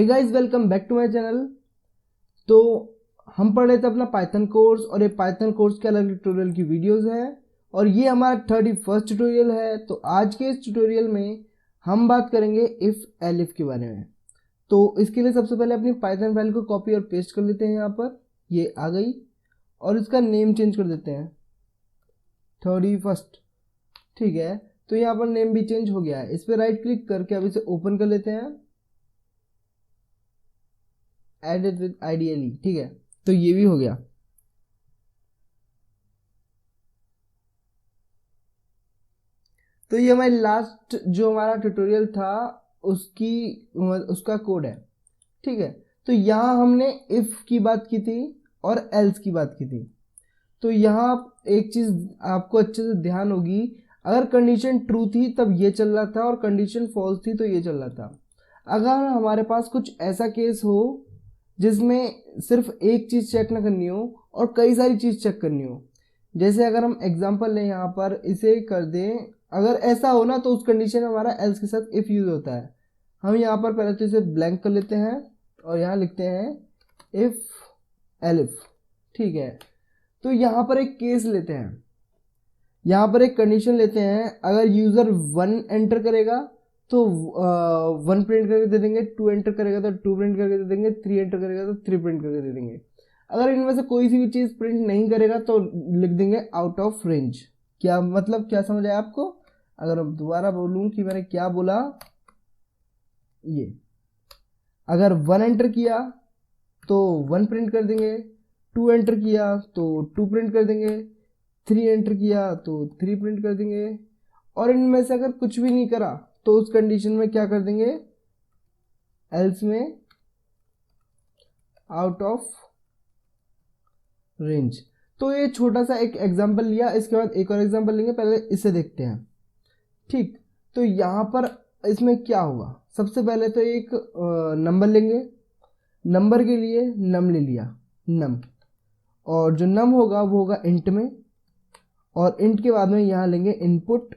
Hey guys, welcome back to my channel. तो हम पढ़ रहे थे अपना पाइथन कोर्स, और ये पाइथन कोर्स के अलग ट्यूटोरियल की वीडियोस हैं, और ये हमारा 31st ट्यूटोरियल है। तो आज के इस ट्यूटोरियल में हम बात करेंगे इफ़ एलिफ के बारे में। तो इसके लिए सबसे पहले अपनी पाइथन फाइल को कॉपी और पेस्ट कर लेते हैं। यहाँ पर ये आ गई, और इसका नेम चेंज कर देते हैं 31st। ठीक है, तो यहाँ पर नेम भी चेंज हो गया है। इस पर राइट क्लिक करके अब इसे ओपन कर लेते हैं, एडिट विद आइडियली। ठीक है, तो ये भी हो गया। तो ये हमारी लास्ट जो हमारा ट्यूटोरियल था उसका कोड है। ठीक है, तो यहाँ हमने इफ की बात की थी और एल्स की बात की थी। तो यहाँ एक चीज आपको अच्छे से ध्यान होगी, अगर कंडीशन ट्रू थी तब ये चल रहा था, और कंडीशन फॉल्स थी तो ये चल रहा था। अगर हमारे पास कुछ ऐसा केस हो जिसमें सिर्फ एक चीज चेक ना करनी हो और कई सारी चीज चेक करनी हो, जैसे अगर हम एग्जांपल लें, यहाँ पर इसे कर दें, अगर ऐसा हो ना तो उस कंडीशन में हमारा एल्स के साथ इफ यूज होता है। हम यहाँ पर पहले तो इसे ब्लैंक कर लेते हैं और यहाँ लिखते हैं इफ एलिफ। ठीक है, तो यहाँ पर एक केस लेते हैं, यहाँ पर एक कंडीशन लेते हैं। अगर यूजर 1 एंटर करेगा तो 1 प्रिंट करके दे देंगे, 2 एंटर करेगा तो 2 प्रिंट करके दे देंगे, 3 एंटर करेगा तो 3 प्रिंट करके दे देंगे। अगर इनमें से कोई सी भी चीज़ प्रिंट नहीं करेगा तो लिख देंगे आउट ऑफ रेंज। क्या मतलब, क्या समझ आया आपको? अगर मैं दोबारा बोलूँ कि मैंने क्या बोला, ये अगर 1 एंटर किया तो 1 प्रिंट कर देंगे, 2 एंटर किया तो 2 प्रिंट कर देंगे, 3 एंटर किया तो 3 प्रिंट कर देंगे, और इनमें से अगर कुछ भी नहीं करा तो उस कंडीशन में क्या कर देंगे, एल्स में आउट ऑफ रेंज। तो ये छोटा सा एक एग्जांपल लिया, इसके बाद एक और एग्जांपल लेंगे, पहले इसे देखते हैं। ठीक, तो यहाँ पर इसमें क्या होगा, सबसे पहले तो एक नंबर लेंगे। नंबर के लिए नम ले लिया, नम, और जो नम होगा वो होगा इंट में, और इंट के बाद में यहाँ लेंगे इनपुट,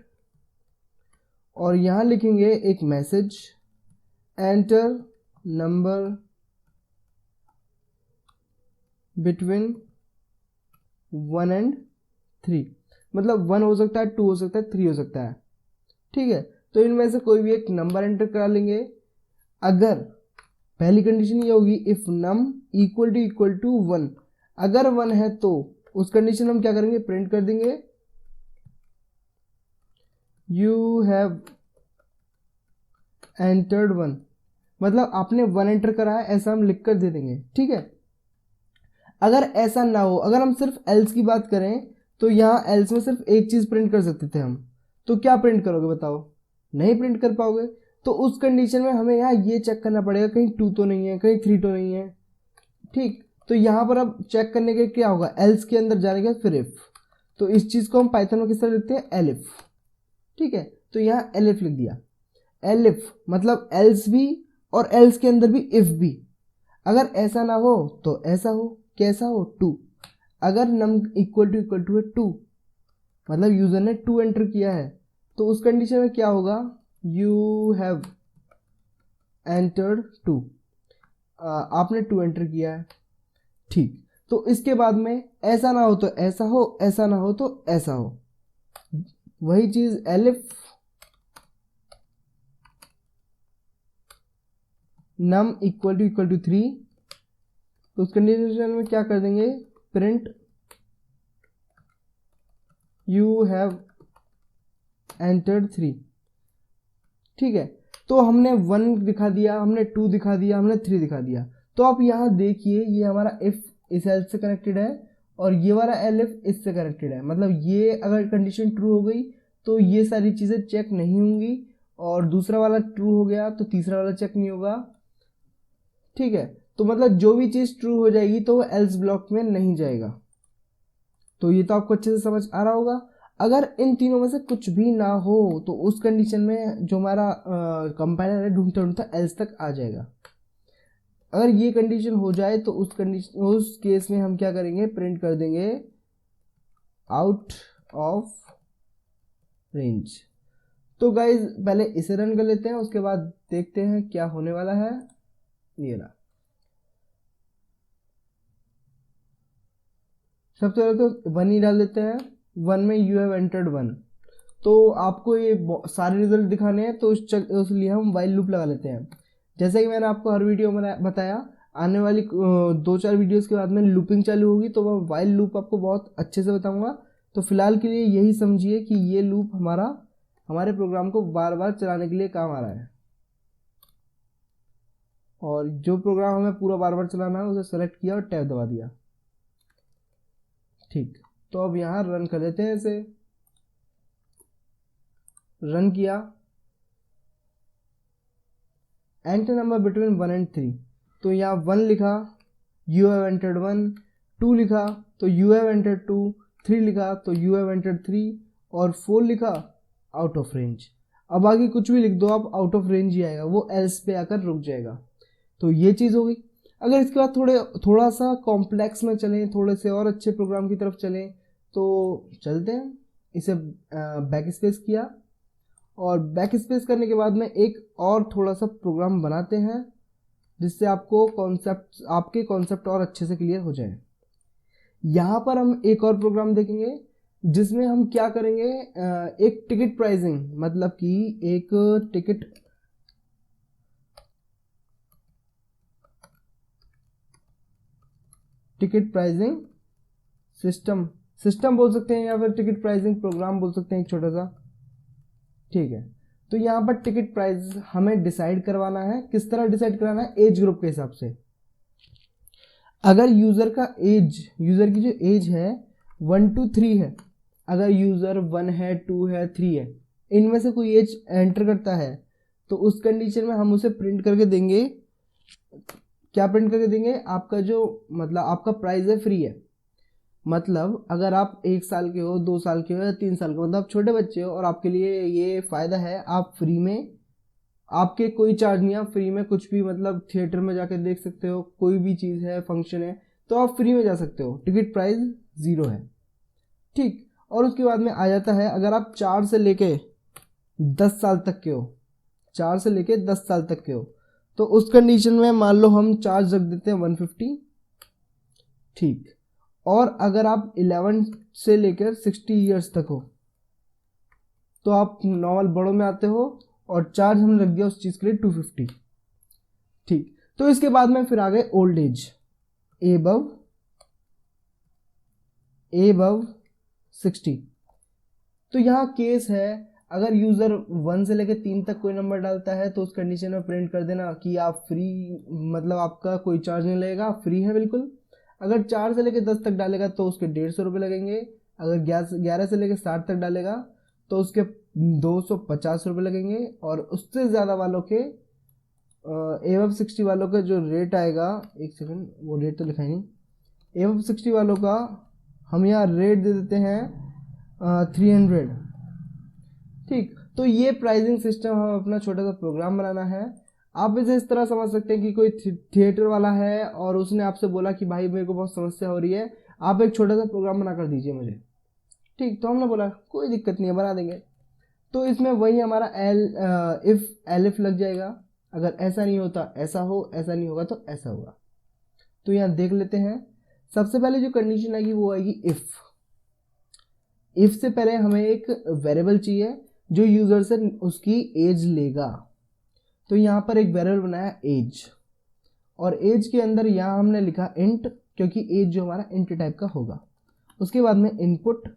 और यहाँ लिखेंगे एक message, enter number between 1 and 3। मतलब 1 हो सकता है, 2 हो सकता है, 3 हो सकता है। ठीक है, तो इनमें से कोई भी एक नंबर एंटर करा लेंगे। अगर पहली कंडीशन ये होगी इफ नम इक्वल टू 1, अगर 1 है तो उस कंडीशन हम क्या करेंगे, प्रिंट कर देंगे यू हैव एंटर्ड 1। मतलब आपने 1 एंटर करा है, ऐसा हम लिख कर दे देंगे। ठीक है, अगर ऐसा ना हो, अगर हम सिर्फ एल्स की बात करें तो यहाँ एल्स में सिर्फ एक चीज प्रिंट कर सकते थे हम, तो क्या प्रिंट करोगे बताओ? नहीं प्रिंट कर पाओगे। तो उस कंडीशन में हमें यहाँ ये चेक करना पड़ेगा कहीं 2 तो नहीं है, कहीं 3 तो नहीं है। ठीक, तो यहाँ पर अब चेक करने के क्या होगा, एल्स के अंदर जाने के फिर इफ। तो इस चीज को हम पाइथन में किस तरह लिखते हैं, एलिफ। ठीक है, तो यहाँ एलिफ लिख दिया। एलिफ मतलब एल्स भी, और एल्स के अंदर भी इफ भी। अगर ऐसा ना हो तो ऐसा हो, कैसा हो, 2। अगर नम इक्वल टू है 2, मतलब यूजर ने 2 एंटर किया है, तो उस कंडीशन में क्या होगा, यू हैव एंटर्ड 2। आपने 2 एंटर किया है। ठीक, तो इसके बाद में ऐसा ना हो तो ऐसा हो, ऐसा ना हो तो ऐसा हो। वही चीज एलिफ नम इक्वल टू 3, तो उस कंडीशन में क्या कर देंगे, प्रिंट यू हैव एंटर्ड 3। ठीक है, तो हमने 1 दिखा दिया, हमने 2 दिखा दिया, हमने 3 दिखा दिया। तो आप यहाँ देखिए, ये हमारा इफ इस एल्स से कनेक्टेड है, और ये वाला एलिफ इससे कनेक्टेड है। मतलब ये अगर कंडीशन ट्रू हो गई तो ये सारी चीज़ें चेक नहीं होंगी, और दूसरा वाला ट्रू हो गया तो तीसरा वाला चेक नहीं होगा। ठीक है, तो मतलब जो भी चीज़ ट्रू हो जाएगी तो वो एल्स ब्लॉक में नहीं जाएगा। तो ये तो आपको अच्छे से समझ आ रहा होगा। अगर इन तीनों में से कुछ भी ना हो तो उस कंडीशन में जो हमारा कंपाइलर है ढूंढता ढूंढता एल्स तक आ जाएगा। अगर ये कंडीशन हो जाए तो उस केस में हम क्या करेंगे, प्रिंट कर देंगे आउट ऑफ रेंज। तो गाइज पहले इसे रन कर लेते हैं, उसके बाद देखते हैं क्या होने वाला है। ये रहा। सबसे पहले तो 1 ही डाल देते हैं। 1 में यू हैव एंटर्ड 1, तो आपको ये सारे रिजल्ट दिखाने हैं, तो उसलिए हम वाइल लूप लगा लेते हैं। जैसे कि मैंने आपको हर वीडियो में बताया, आने वाली 2-4 वीडियोस के बाद में लूपिंग चालू होगी, तो मैं वाइल लूप आपको बहुत अच्छे से बताऊंगा। तो फिलहाल के लिए यही समझिए कि ये लूप हमारे प्रोग्राम को बार बार चलाने के लिए काम आ रहा है, और जो प्रोग्राम हमें पूरा बार बार चलाना है उसे सेलेक्ट किया और टैब दबा दिया। ठीक, तो अब यहाँ रन कर लेते हैं इसे। रन किया, एंटर नंबर बिटवीन 1 and 3, तो यहाँ 1 लिखा, यू हैव एंटर्ड 1, 2 लिखा तो यू हैव एंटर्ड 2, 3 लिखा तो यू हैव एंटर्ड 3, और 4 लिखा आउट ऑफ रेंज। अब आगे कुछ भी लिख दो आप, आउट ऑफ रेंज ही आएगा, वो एल्स पे आकर रुक जाएगा। तो ये चीज़ हो गई। अगर इसके बाद थोड़ा सा कॉम्प्लेक्स में चलें, थोड़े से और अच्छे प्रोग्राम की तरफ चलें, तो चलते हैं। इसे बैक स्पेस किया, और बैक स्पेस करने के बाद में एक और थोड़ा सा प्रोग्राम बनाते हैं, जिससे आपके कॉन्सेप्ट और अच्छे से क्लियर हो जाए। यहाँ पर हम एक और प्रोग्राम देखेंगे, जिसमें हम क्या करेंगे, एक टिकट प्राइसिंग, मतलब कि एक टिकट प्राइसिंग सिस्टम बोल सकते हैं, या फिर टिकट प्राइसिंग प्रोग्राम बोल सकते हैं, एक छोटा सा। ठीक है, तो यहाँ पर टिकट प्राइस हमें डिसाइड करवाना है। किस तरह डिसाइड कराना है? एज ग्रुप के हिसाब से। अगर यूजर की जो एज है 1 to 3 है, अगर यूजर 1 है, 2 है, 3 है, इनमें से कोई एज एंटर करता है, तो उस कंडीशन में हम उसे प्रिंट करके देंगे। क्या प्रिंट करके देंगे? आपका जो मतलब आपका प्राइस है फ्री है। मतलब अगर आप 1 साल के हो, 2 साल के हो, या 3 साल के हो, मतलब आप छोटे बच्चे हो, और आपके लिए ये फ़ायदा है, आप फ्री में, आपके कोई चार्ज नहीं, आप फ्री में कुछ भी, मतलब थिएटर में जाके देख सकते हो, कोई भी चीज़ है, फंक्शन है, तो आप फ्री में जा सकते हो। टिकट प्राइस 0 है। ठीक, और उसके बाद में आ जाता है, अगर आप 4 से लेके 10 साल तक के हो, 4 से लेके 10 साल तक के हो, तो उस कंडीशन में मान लो हम चार्ज रख देते हैं 150। ठीक, और अगर आप 11 से लेकर 60 ईयर्स तक हो, तो आप नॉर्मल बड़ों में आते हो, और चार्ज हमने रख दिया उस चीज़ के लिए 250। ठीक, तो इसके बाद में फिर आ गए ओल्ड एज, एबव 60। तो यहाँ केस है, अगर यूज़र 1 से लेकर 3 तक कोई नंबर डालता है, तो उस कंडीशन में प्रिंट कर देना कि आप फ्री, मतलब आपका कोई चार्ज नहीं लगेगा, आप फ्री है बिल्कुल। अगर 4 से लेकर 10 तक डालेगा तो उसके 150 रुपये लगेंगे। अगर 11 से लेकर 60 तक डालेगा तो उसके 250 रुपये लगेंगे। और उससे ज़्यादा वालों के एबव 60 वालों का जो रेट आएगा, एक सेकंड, वो रेट तो लिखा ही नहीं, एबव 60 वालों का हम यहाँ रेट दे देते हैं 300। ठीक, तो ये प्राइसिंग सिस्टम हम अपना छोटा सा प्रोग्राम बनाना है। आप इसे इस तरह समझ सकते हैं कि कोई थिएटर वाला है और उसने आपसे बोला कि भाई मेरे को बहुत समस्या हो रही है, आप एक छोटा सा प्रोग्राम बना कर दीजिए मुझे। ठीक, तो हमने बोला कोई दिक्कत नहीं है, बना देंगे। तो इसमें वही हमारा इफ एलिफ लग जाएगा। अगर ऐसा नहीं होता ऐसा हो, ऐसा नहीं होगा तो ऐसा होगा। तो यहाँ देख लेते हैं। सबसे पहले जो कंडीशन आएगी वो आएगी इफ से पहले हमें एक वेरिएबल चाहिए जो यूजर से उसकी एज लेगा। तो यहाँ पर एक वेरिएबल बनाया एज, और एज के अंदर यहाँ हमने लिखा इंट, क्योंकि एज जो हमारा इंट टाइप का होगा। उसके बाद में इनपुट,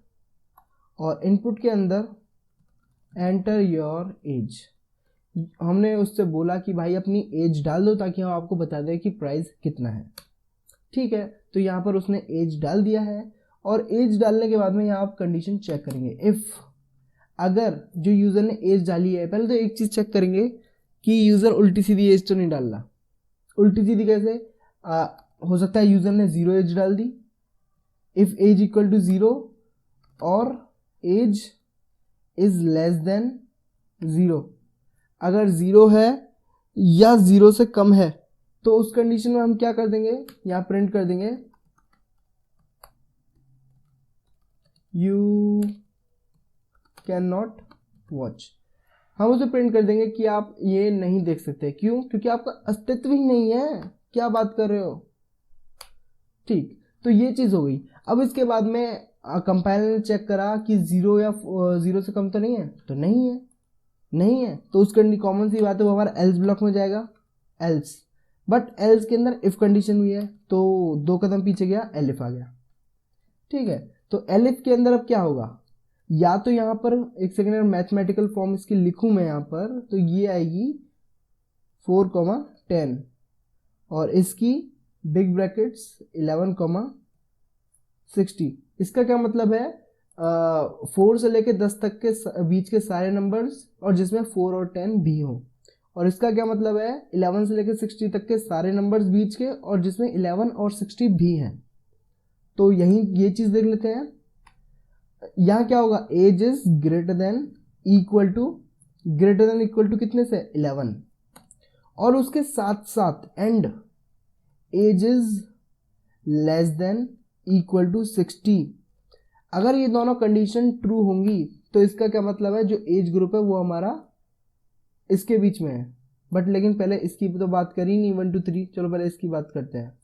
और इनपुट के अंदर एंटर योर एज। हमने उससे बोला कि भाई अपनी एज डाल दो ताकि हम आपको बता दें कि प्राइस कितना है। ठीक है, तो यहाँ पर उसने एज डाल दिया है, और एज डालने के बाद में यहाँ आप कंडीशन चेक करेंगे। इफ़ अगर जो यूज़र ने एज डाली है, पहले तो एक चीज़ चेक करेंगे कि यूज़र उल्टी सीधी एज तो नहीं डाल रहा। उल्टी सीधी कैसे? हो सकता है यूज़र ने 0 एज डाल दी। इफ़ एज इक्वल टू 0 और एज इज लेस देन 0, अगर 0 है या 0 से कम है, तो उस कंडीशन में हम क्या कर देंगे, यहाँ प्रिंट कर देंगे यू कैन नॉट वॉच। हम उसे प्रिंट कर देंगे कि आप ये नहीं देख सकते। क्यों? क्योंकि आपका अस्तित्व ही नहीं है। क्या बात कर रहे हो? ठीक, तो ये चीज़ हो गई। अब इसके बाद में कंपाइलर ने चेक करा कि 0 या 0 से कम तो नहीं है, तो नहीं है तो उस कॉमन सी बात है, वो हमारा एल्स ब्लॉक में जाएगा। एल्स, बट एल्स के अंदर इफ कंडीशन भी है, तो 2 कदम पीछे गया, एलिफ आ गया। ठीक है, तो एलिफ के अंदर अब क्या होगा, या तो यहाँ पर एक सेकेंड मैथमेटिकल फॉर्म इसकी लिखूं मैं यहाँ पर, तो ये आएगी 4,10 और इसकी बिग ब्रैकेट्स 11,60। इसका क्या मतलब है, 4 से लेके 10 तक के बीच के सारे नंबर्स और जिसमें 4 और 10 भी हो। और इसका क्या मतलब है, 11 से लेके 60 तक के सारे नंबर्स बीच के और जिसमें 11 और 60 भी हैं। तो यही ये चीज़ देख लेते हैं। यहाँ क्या होगा, age is greater than equal to कितने से, 11, और उसके साथ साथ and age is less than equal to 60। अगर ये दोनों कंडीशन ट्रू होंगी तो इसका क्या मतलब है, जो एज ग्रुप है वो हमारा इसके बीच में है। बट लेकिन पहले इसकी तो बात करी नहीं 1 2 3, चलो पहले इसकी बात करते हैं।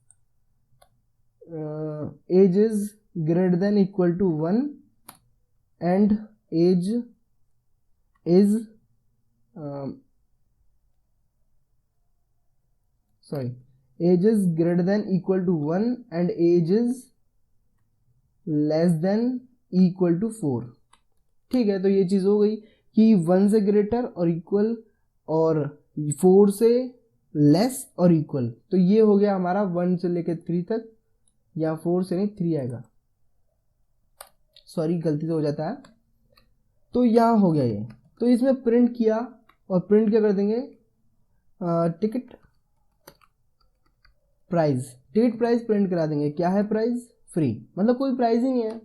Age is greater than equal to 1 and age is age is greater than equal to 1 and age is less than equal to 4। ठीक है, तो ये चीज़ हो गई कि 1 से ग्रेटर और इक्वल और 4 से लेस और इक्वल। तो ये हो गया हमारा 1 से लेकर 3 तक, या 4 से नहीं 3 आएगा, सॉरी गलती से हो जाता है। तो यहाँ हो गया ये, तो इसमें प्रिंट किया और प्रिंट क्या कर देंगे, टिकट प्राइस प्रिंट करा देंगे। क्या है प्राइस, फ्री, मतलब कोई प्राइस ही नहीं है।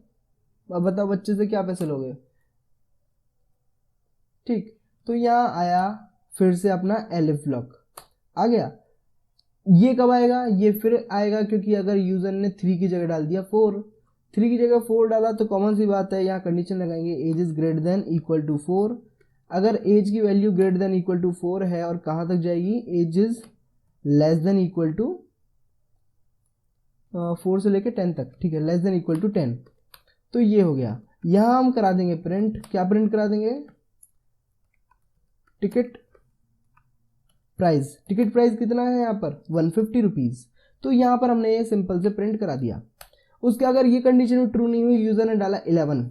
अब बताओ बच्चे से क्या पैसे लोगे। ठीक, तो यहाँ आया फिर से अपना एलिफ ब्लॉक आ गया। ये कब आएगा, ये फिर आएगा क्योंकि अगर यूजर ने 3 की जगह डाल दिया 4, 3 की जगह 4 डाला तो कॉमन सी बात है, यहाँ कंडीशन लगाएंगे age is greater than equal to 4। अगर एज की value greater than equal to 4 है और कहाँ तक जाएगी, age is less than equal to 4 से लेके 10 तक। ठीक है, लेस देन इक्वल टू 10। तो ये हो गया। यहाँ हम करा देंगे प्रिंट, क्या प्रिंट करा देंगे, टिकट प्राइस कितना है यहाँ पर, 150 रुपीज़। तो यहाँ पर हमने ये सिंपल से प्रिंट करा दिया। उसके अगर ये कंडीशन ट्रू नहीं हुई, यूज़र ने डाला 11,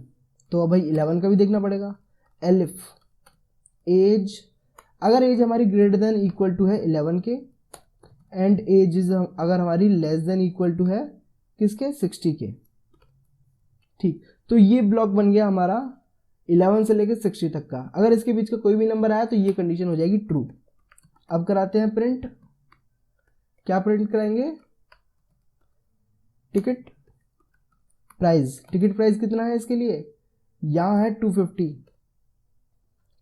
तो अब भाई 11 का भी देखना पड़ेगा। एलिफ एज, अगर एज हमारी ग्रेटर देन इक्वल टू है 11 के, एंड एज इज अगर हमारी लेस देन इक्वल टू है किसके, 60 के। ठीक, तो ये ब्लॉक बन गया हमारा 11 से लेकर 60 तक का। अगर इसके बीच का कोई भी नंबर आया तो ये कंडीशन हो जाएगी ट्रू। अब कराते हैं प्रिंट, क्या प्रिंट कराएंगे, टिकट प्राइस कितना है इसके लिए, यहाँ है 250।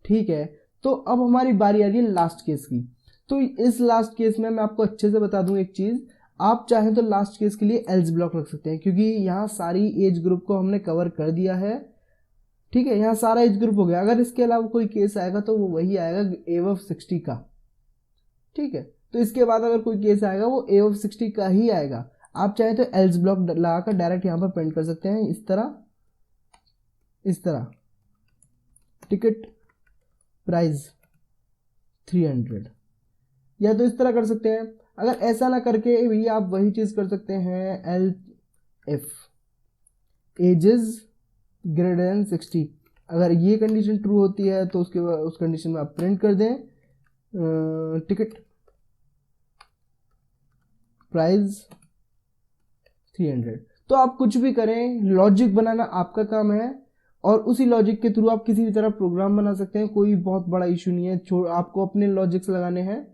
ठीक है, तो अब हमारी बारी आ रही है लास्ट केस की। तो इस लास्ट केस में मैं आपको अच्छे से बता दूं एक चीज़, आप चाहें तो लास्ट केस के लिए एल्स ब्लॉक रख सकते हैं, क्योंकि यहाँ सारी एज ग्रुप को हमने कवर कर दिया है। ठीक है, यहाँ सारा एज ग्रुप हो गया। अगर इसके अलावा कोई केस आएगा तो वो वही आएगा एव 60 का। ठीक है, तो इसके बाद अगर कोई केस आएगा वो एव 60 का ही आएगा। आप चाहें तो एल्स ब्लॉक लगाकर डायरेक्ट यहाँ पर प्रिंट कर सकते हैं, इस तरह टिकट प्राइस 300, या तो इस तरह कर सकते हैं। अगर ऐसा ना करके भी आप वही चीज़ कर सकते हैं, एल एफ एजेस ग्रेटर देन 60। अगर ये कंडीशन ट्रू होती है तो उसके बाद उस कंडीशन में आप प्रिंट कर दें टिकट प्राइस 300। तो आप कुछ भी करें, लॉजिक बनाना आपका काम है, और उसी लॉजिक के थ्रू आप किसी भी तरह प्रोग्राम बना सकते हैं। कोई बहुत बड़ा इशू नहीं है, आपको अपने लॉजिक्स लगाने हैं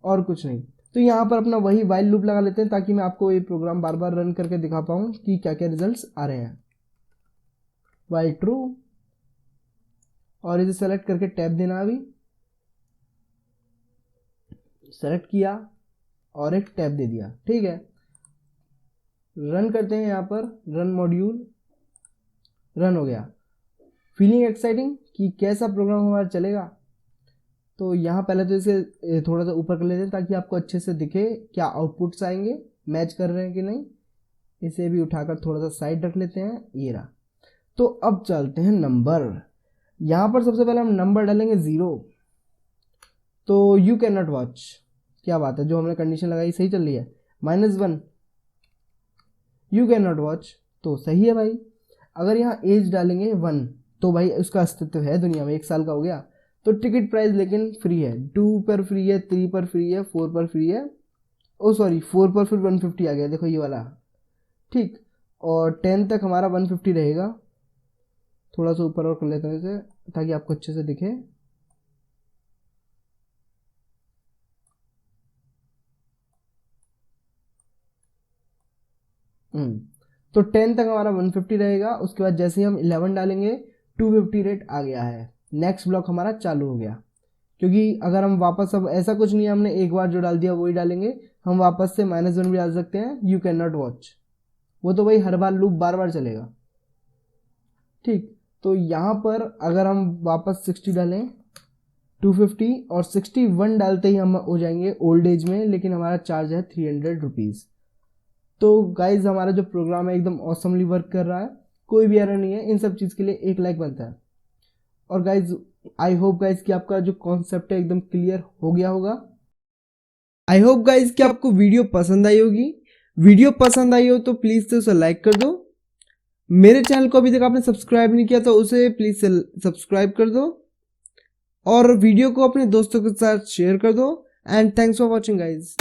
और कुछ नहीं। तो यहाँ पर अपना वही वाइल लूप लगा लेते हैं ताकि मैं आपको ये प्रोग्राम बार बार रन करके दिखा पाऊँ कि क्या क्या रिजल्ट्स आ रहे हैं। वाइल ट्रू, और इसे सेलेक्ट करके टैब देना, अभी सेलेक्ट किया और एक टैब दे दिया। ठीक है, रन करते हैं, यहाँ पर रन मॉड्यूल, रन हो गया। फीलिंग एक्साइटिंग कि कैसा प्रोग्राम हमारा चलेगा। तो यहाँ पहले तो इसे थोड़ा सा ऊपर कर लेते हैं ताकि आपको अच्छे से दिखे क्या आउटपुट्स आएंगे, मैच कर रहे हैं कि नहीं। इसे भी उठाकर थोड़ा सा साइड रख लेते हैं, ये रहा। तो अब चलते हैं नंबर। यहाँ पर सबसे पहले हम नंबर डालेंगे 0। तो यू कैन नॉट वॉच, क्या बात है, जो हमने कंडीशन लगाई सही चल रही है। -1 यू कैन नॉट वॉच, तो सही है भाई। अगर यहाँ एज डालेंगे 1 तो भाई उसका अस्तित्व है दुनिया में, 1 साल का हो गया। तो टिकट प्राइस लेकिन फ्री है, 2 पर फ्री है, 3 पर फ्री है, 4 पर फ्री है, ओ सॉरी 4 पर फिर 150 आ गया, देखो ये वाला, ठीक। और 10 तक हमारा 150 रहेगा। थोड़ा सा ऊपर और कर लेते हैं इसे ताकि आपको अच्छे से दिखे। तो 10 तक हमारा 150 रहेगा। उसके बाद जैसे ही हम 11 डालेंगे 250 रेट आ गया है, नेक्स्ट ब्लॉक हमारा चालू हो गया। क्योंकि अगर हम वापस, अब ऐसा कुछ नहीं है हमने एक बार जो डाल दिया वही डालेंगे, हम वापस से -1 भी डाल सकते हैं, यू कैन नॉट वॉच, वो तो भाई हर बार लूप बार बार चलेगा, ठीक। तो यहाँ पर अगर हम वापस 60 डालें 250 और 61 डालते ही हम हो जाएंगे ओल्ड एज में, लेकिन हमारा चार्ज है 300 रुपीज़। तो गाइज हमारा जो प्रोग्राम है एकदम ऑसमली वर्क कर रहा है, कोई भी एरर नहीं है। इन सब चीज़ के लिए 1 लाइक बनता है। और गाइज आई होप गाइज कि आपका जो कॉन्सेप्ट है एकदम क्लियर हो गया होगा। आई होप गाइज कि आपको वीडियो पसंद आई होगी। वीडियो पसंद आई हो तो प्लीज़ से उसे लाइक कर दो। मेरे चैनल को अभी तक आपने सब्सक्राइब नहीं किया तो उसे प्लीज़ से सब्सक्राइब कर दो और वीडियो को अपने दोस्तों के साथ शेयर कर दो। And thanks for watching guys.